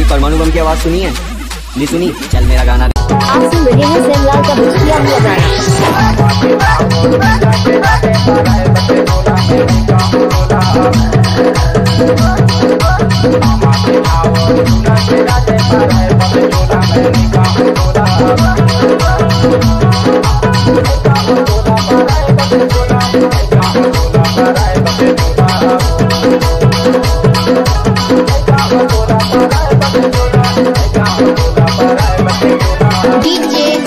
परमाणु बम की आवाज सुनी है? नहीं सुनी? चल मेरा गाना आप सुन रहे हैं सेमलाल का किया हुआ DJ